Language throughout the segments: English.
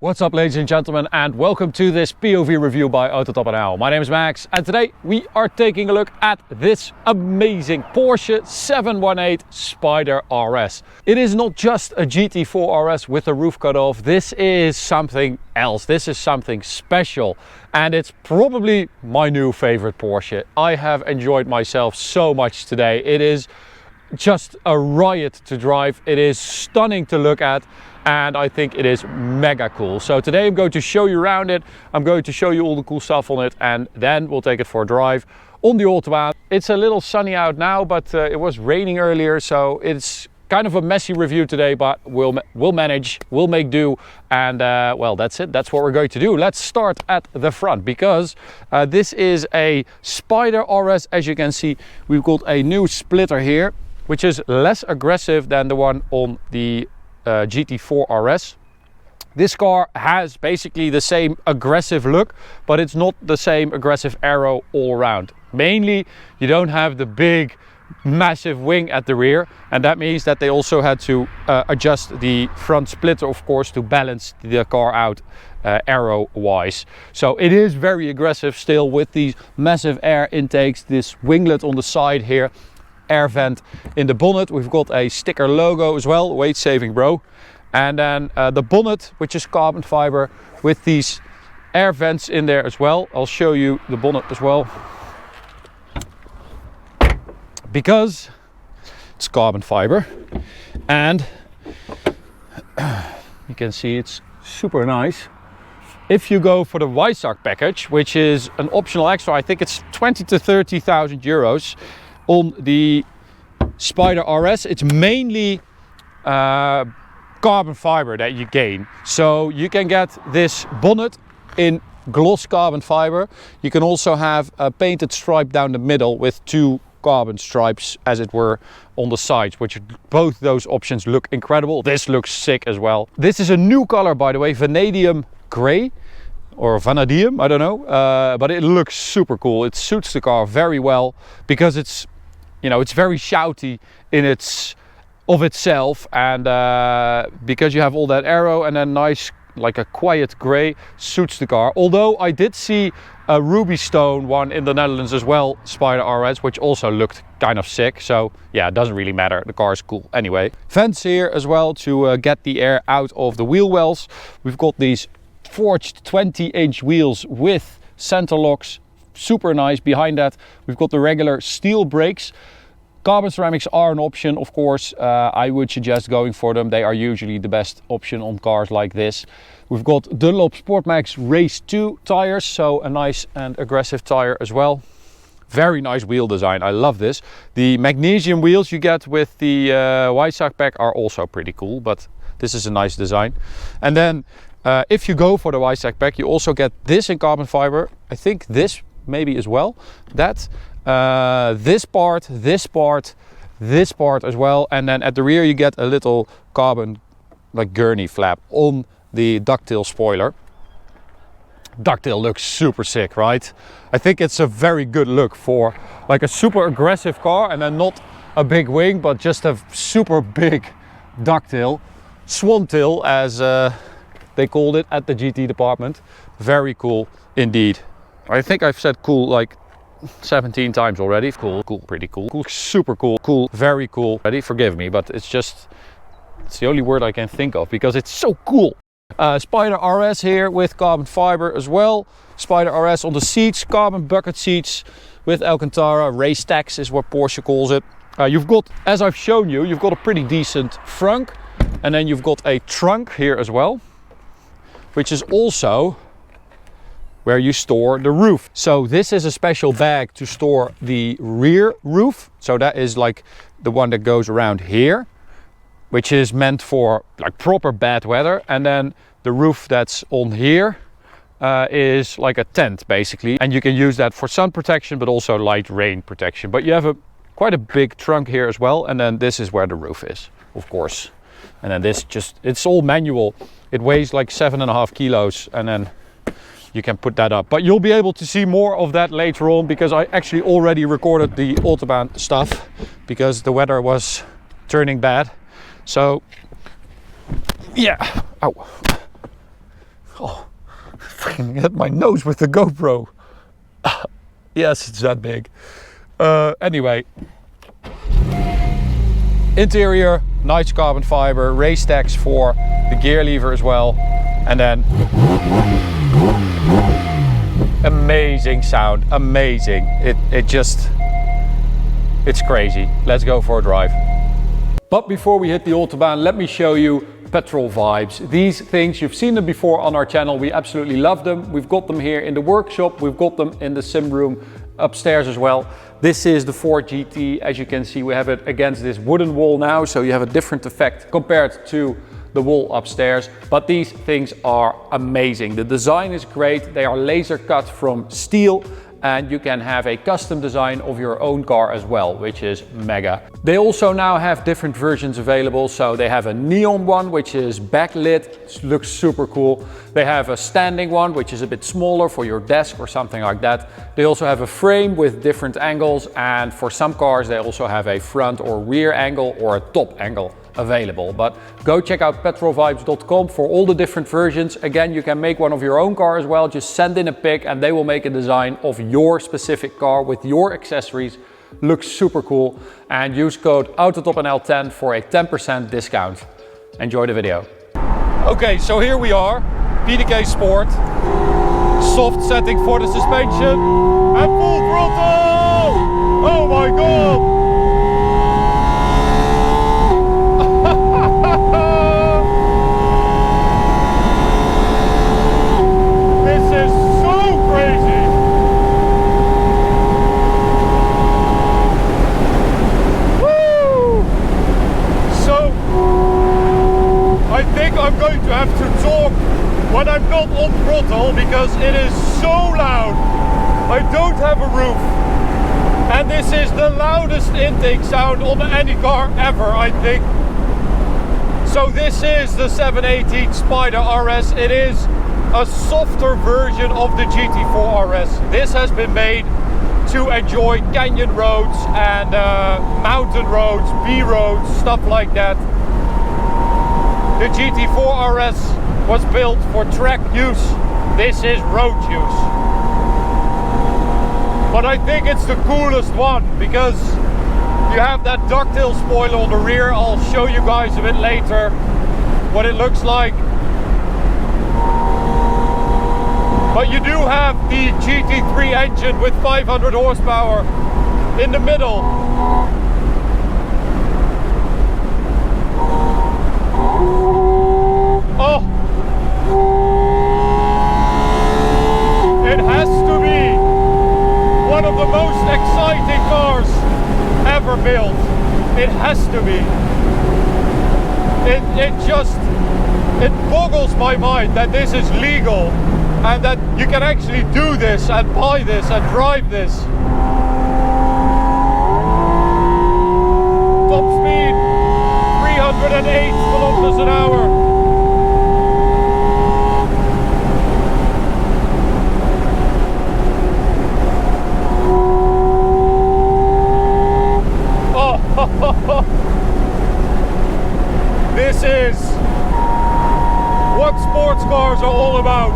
What's up, ladies and gentlemen, and welcome to this POV review by Autobahn. My name is Max, and today we are taking a look at this amazing Porsche 718 Spyder RS. It is not just a GT4 RS with the roof cut off. This is something else. This is something special, and it's probably my new favorite Porsche. I have enjoyed myself so much today. It is just a riot to drive. It is stunning to look at, and I think it is mega cool. So today I'm going to show you around it. I'm going to show you all the cool stuff on it, and then we'll take it for a drive on the Autobahn. It's a little sunny out now, but it was raining earlier, so it's kind of a messy review today, but we'll manage, we'll make do, and well, that's it. That's what we're going to do. Let's start at the front, because this is a Spyder RS. As you can see, we've got a new splitter here, which is less aggressive than the one on the GT4 RS. This car has basically the same aggressive look, but it's not the same aggressive aero all around. Mainly, you don't have the big massive wing at the rear, and that means that they also had to adjust the front splitter, of course, to balance the car out aero wise. So it is very aggressive still, with these massive air intakes, this winglet on the side here, air vent in the bonnet. We've got a sticker logo as well, weight saving bro, and then the bonnet, which is carbon fiber with these air vents in there as well. I'll show you the bonnet as well, because it's carbon fiber, and you can see it's super nice. If you go for the Weissach package, which is an optional extra, I think it's 20 to 30,000 euros on the Spyder RS. It's mainly carbon fiber that you gain. So you can get this bonnet in gloss carbon fiber. You can also have a painted stripe down the middle with two carbon stripes, as it were, on the sides, which both those options look incredible. This looks sick as well. This is a new color, by the way, vanadium gray, or vanadium, I don't know, but it looks super cool. It suits the car very well, because it's, you know, it's very shouty in of itself, and because you have all that aero and then nice, like a quiet gray, suits the car. Although I did see a ruby stone one in the Netherlands as well, Spyder RS, which also looked kind of sick. So yeah, it doesn't really matter, the car is cool anyway. Vents here as well to get the air out of the wheel wells. We've got these forged 20-inch wheels with center locks, super nice. Behind that we've got the regular steel brakes. Carbon ceramics are an option, of course. I would suggest going for them. They are usually the best option on cars like this. We've got Dunlop Sportmax Race 2 tires, so a nice and aggressive tire as well. Very nice wheel design, I love this. The magnesium wheels you get with the Weissach pack are also pretty cool, but this is a nice design. And then if you go for the Weissach pack, you also get this in carbon fiber. I think this maybe as well. That this part, this part, this part as well, and then at the rear you get a little carbon like gurney flap on the ducktail spoiler. Ducktail looks super sick, right? I think it's a very good look for like a super aggressive car, and then not a big wing, but just a super big ducktail, swan tail as they called it at the GT department. Very cool indeed. I think I've said cool like 17 times already. Cool, cool, pretty cool, cool, super cool, cool, very cool. Ready? Forgive me, but it's the only word I can think of, because it's so cool. Spyder RS here with carbon fiber as well. Spyder RS on the seats, carbon bucket seats with Alcantara. Race stacks is what Porsche calls it. You've got, as I've shown you, you've got a pretty decent frunk, and then you've got a trunk here as well, which is also where you store the roof. So this is a special bag to store the rear roof. So that is like the one that goes around here, which is meant for like proper bad weather. And then the roof that's on here is like a tent basically. And you can use that for sun protection, but also light rain protection. But you have quite a big trunk here as well. And then this is where the roof is, of course. And then this it's all manual. It weighs like 7.5 kilos, and then you can put that up. But you'll be able to see more of that later on, because I actually already recorded the Autobahn stuff, because the weather was turning bad. So yeah, ow. Oh, fucking hit my nose with the GoPro. Yes, it's that big. Anyway. Interior, nice carbon fiber, race stacks for the gear lever as well. And then amazing sound, amazing. It's crazy. Let's go for a drive. But before we hit the Autobahn, let me show you petrol vibes. These things, you've seen them before on our channel. We absolutely love them. We've got them here in the workshop. We've got them in the sim room upstairs as well. This is the Ford GT. As you can see, we have it against this wooden wall now, so you have a different effect compared to the wall upstairs. But these things are amazing. The design is great. They are laser cut from steel, and you can have a custom design of your own car as well, which is mega. They also now have different versions available. So they have a neon one, which is backlit, it looks super cool. They have a standing one, which is a bit smaller for your desk or something like that. They also have a frame with different angles, and for some cars they also have a front or rear angle or a top angle available. But go check out petrolvibes.com for all the different versions. Again, you can make one of your own car as well. Just send in a pic and they will make a design of your specific car with your accessories. Looks super cool. And use code AUTOTOPNL10 for a 10% discount. Enjoy the video. Okay, so here we are, PDK Sport. Soft setting for the suspension and full throttle! Oh my god! I'm going to have to talk when I'm not on throttle because it is so loud. I don't have a roof, and this is the loudest intake sound on any car ever, I think. So this is the 718 Spyder RS. It is a softer version of the GT4 RS. This has been made to enjoy canyon roads and mountain roads, B roads, stuff like that. The GT4 RS was built for track use. This is road use. But I think it's the coolest one because you have that ducktail spoiler on the rear. I'll show you guys a bit later what it looks like. But you do have the GT3 engine with 500 horsepower in the middle. Oh! It has to be one of the most exciting cars ever built. It has to be. It boggles my mind that this is legal and that you can actually do this and buy this and drive this. Top speed 308 kilometers an hour. This is what sports cars are all about.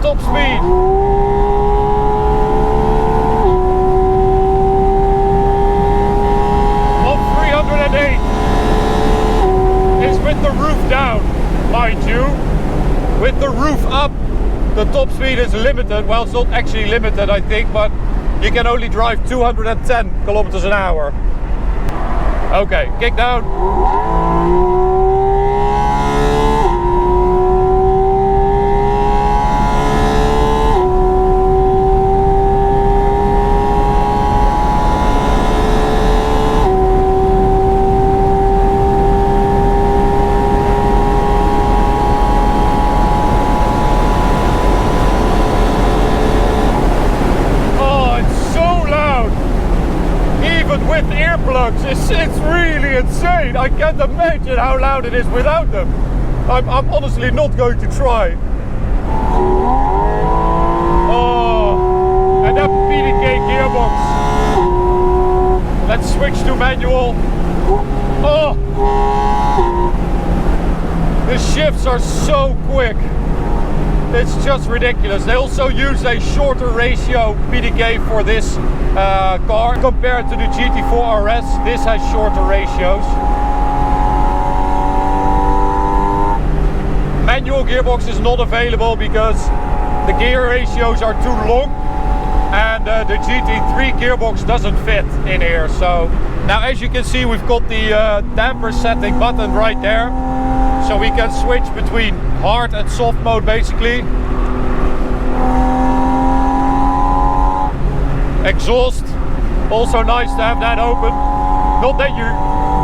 Top speed of 308 is with the roof down, mind you. With the roof up, the top speed is limited. Well, it's not actually limited, I think, but you can only drive 210 kilometers an hour. Okay, kick down. It's really insane. I can't imagine how loud it is without them. I'm honestly not going to try. Oh, and that PDK gearbox. Let's switch to manual. Oh, the shifts are so quick. It's just ridiculous. They also use a shorter ratio PDK for this car compared to the GT4 RS. This has shorter ratios. Manual gearbox is not available because the gear ratios are too long, and the GT3 gearbox doesn't fit in here. So now, as you can see, we've got the damper setting button right there, so we can switch between hard and soft mode basically. Exhaust, also nice to have that open. Not that you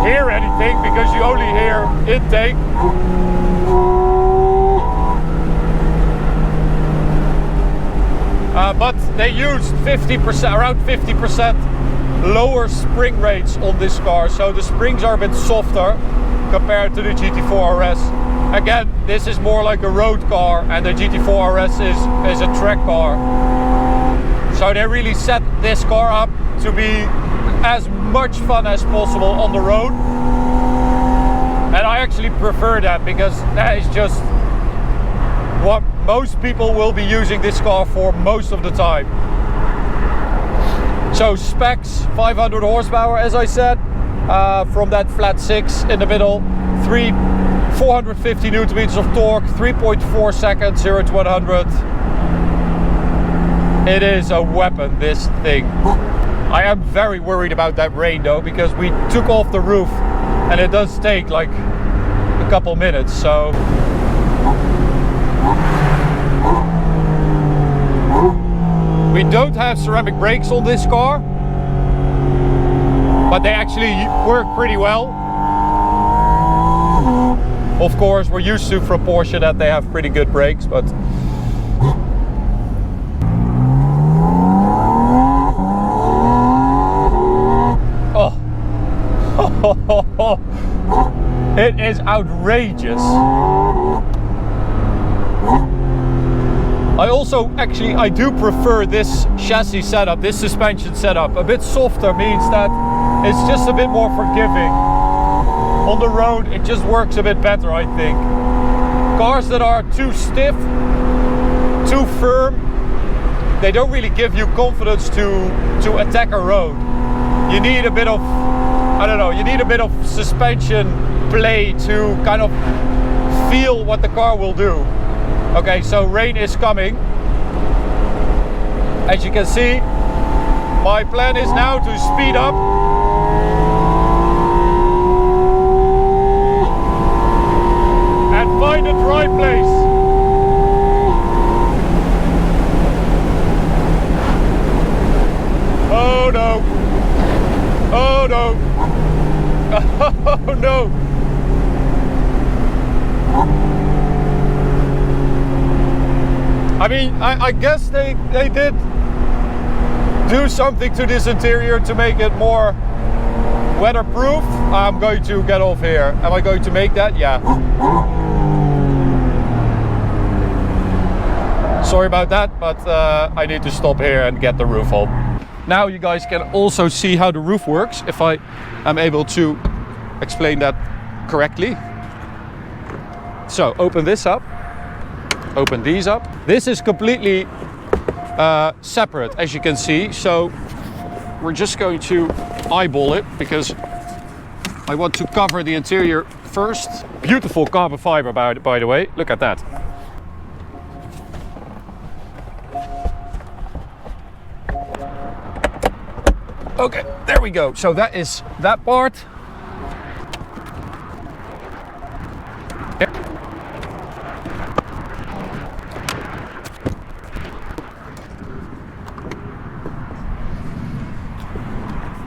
hear anything because you only hear intake. But they used 50%, around 50% lower spring rates on this car, so the springs are a bit softer compared to the GT4 RS. Again, this is more like a road car, and the GT4 RS is a track car. So they really set this car up to be as much fun as possible on the road. And I actually prefer that because that is just what most people will be using this car for most of the time. So specs, 500 horsepower as I said, from that flat 6 in the middle, 450 newton meters of torque, 3.4 seconds 0 to 100. It is a weapon, this thing. I am very worried about that rain though, because we took off the roof and it does take like a couple minutes, so we don't have ceramic brakes on this car, but they actually work pretty well. Of course, we're used to from Porsche that they have pretty good brakes, but oh, it is outrageous. I do prefer this chassis setup, this suspension setup. A bit softer means that it's just a bit more forgiving. On the road, it just works a bit better, I think. Cars that are too stiff, too firm, they don't really give you confidence to attack a road. You need a bit of, I don't know, you need a bit of suspension play to kind of feel what the car will do. Okay, so rain is coming. As you can see, my plan is now to speed up. And find a dry place. Oh no. Oh no. Oh no. I mean, I guess they did do something to this interior to make it more weatherproof. I'm going to get off here. Am I going to make that? Yeah. Sorry about that, but I need to stop here and get the roof on. Now you guys can also see how the roof works, if I am able to explain that correctly. So open this up. Open these up. This is completely separate, as you can see, so we're just going to eyeball it because I want to cover the interior first. Beautiful carbon fiber, by the way. Look at that. Okay, there we go. So that is that part.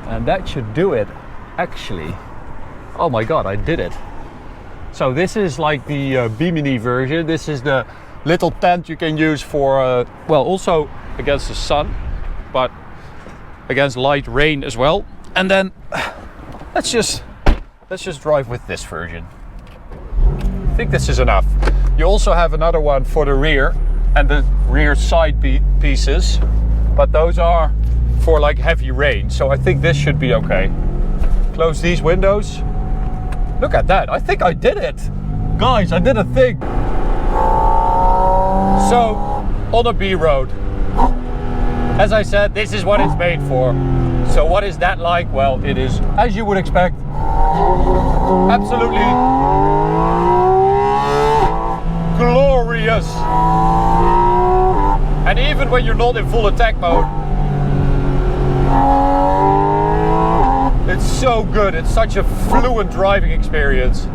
And that should do it, actually. Oh my god, I did it. So this is like the Bimini version. This is the little tent you can use for, well, also against the sun, but against light rain as well. And then let's just drive with this version. I think this is enough. You also have another one for the rear and the rear side pieces, but those are for like heavy rain, so I think this should be okay. Close these windows. Look at that, I think I did it. Guys, I did a thing. So, on a B road, as I said, this is what it's made for. So what is that like? Well, it is, as you would expect, absolutely glorious. And even when you're not in full attack mode, it's so good. It's such a fluent driving experience.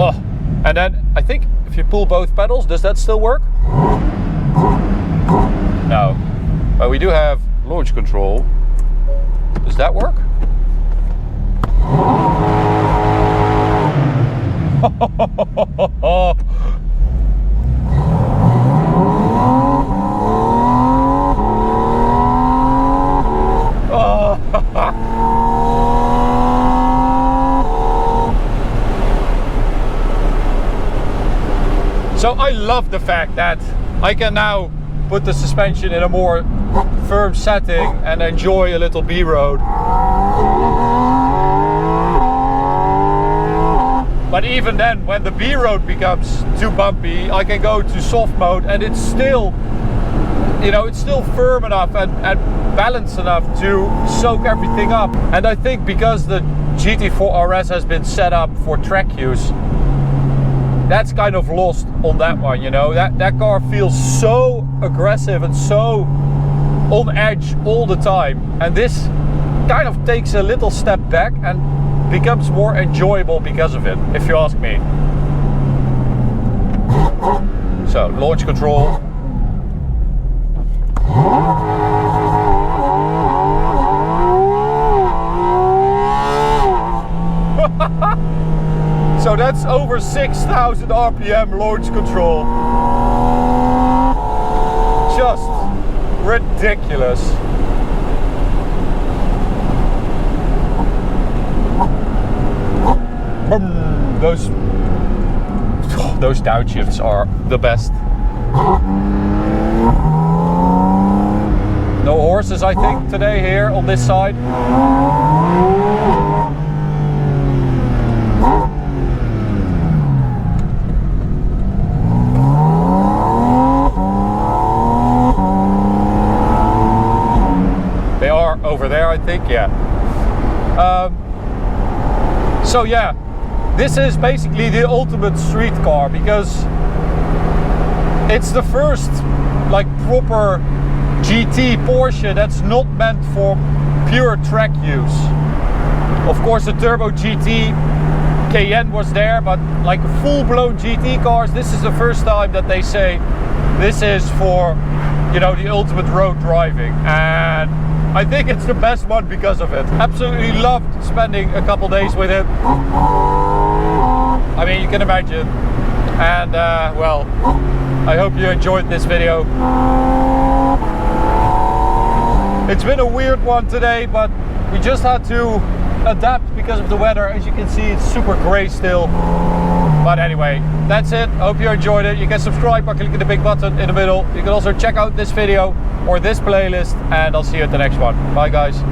Oh, and then I think if you pull both pedals, does that still work? No. But we do have launch control. Does that work? So I love the fact that I can now put the suspension in a more firm setting and enjoy a little B-road. But even then, when the B-road becomes too bumpy, I can go to soft mode and it's still, you know, it's still firm enough and balanced enough to soak everything up. And I think because the GT4 RS has been set up for track use, that's kind of lost on that one, you know. That car feels so aggressive and so on edge all the time. And this kind of takes a little step back and becomes more enjoyable because of it, if you ask me. So, launch control. So that's over 6,000 RPM launch control. Just ridiculous. Those downshifts are the best. No horses, I think, today here on this side. They are over there, I think, yeah. So yeah, this is basically the ultimate street car because it's the first like proper GT Porsche that's not meant for pure track use. Of course the Turbo GT Cayenne was there, but like full-blown GT cars, this is the first time that they say this is for, you know, the ultimate road driving, and I think it's the best one because of it. Absolutely loved spending a couple days with it. I mean, you can imagine. And well, I hope you enjoyed this video. It's been a weird one today, but we just had to adapt because of the weather. As you can see, it's super gray still. But anyway, that's it. Hope you enjoyed it. You can subscribe by clicking the big button in the middle. You can also check out this video or this playlist, and I'll see you at the next one. Bye guys.